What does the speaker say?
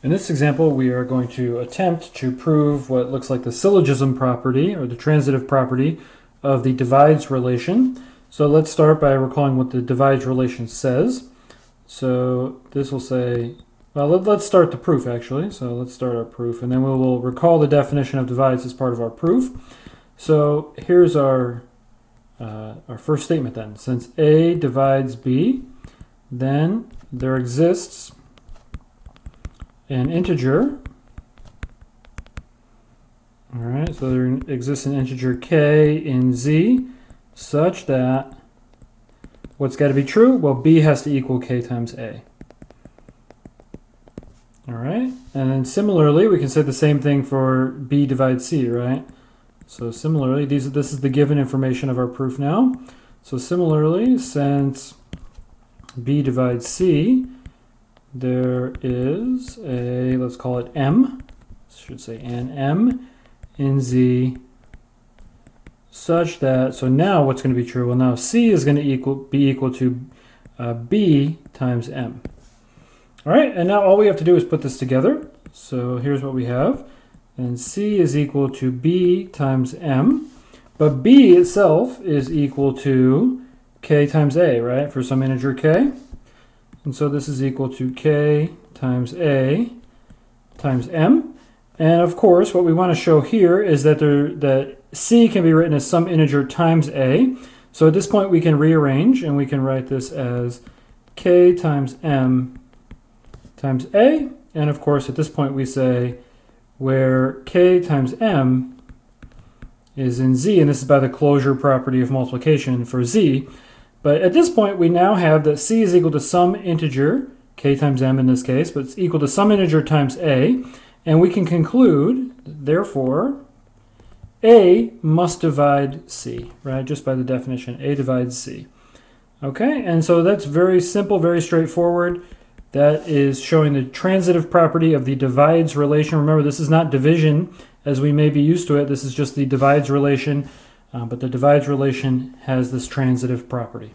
In this example, we are going to attempt to prove what looks like the syllogism property, or the transitive property, of the divides relation. So let's start by recalling what the divides relation says. So this will say, well, let's start the proof actually. So let's start our proof, and then we will recall the definition of divides as part of our proof. So here's our first statement then. Since A divides B, then there exists an integer. All right, so there exists an integer k in Z such that what's got to be true? Well, B has to equal k times A. All right, and then similarly, we can say the same thing for B divides C, right? So similarly, this is the given information of our proof now. So similarly, since B divides C, there is a, let's call it M, should say an M in Z such that, so now what's going to be true? Well, now C is going to be equal to B times M. All right, and now all we have to do is put this together. So here's what we have. And C is equal to B times M, but B itself is equal to K times A, right, for some integer K. And so this is equal to K times A times M. And of course, what we want to show here is that that C can be written as some integer times A. So at this point, we can rearrange, and we can write this as K times M times A. And of course, at this point, we say where K times M is in Z, and this is by the closure property of multiplication for Z. But at this point, we now have that C is equal to some integer, K times M in this case, but it's equal to some integer times A. And we can conclude, therefore, A must divide C, right? Just by the definition, A divides C. Okay, and so that's very simple, very straightforward. That is showing the transitive property of the divides relation. Remember, this is not division as we may be used to it. This is just the divides relation. But the divides relation has this transitive property.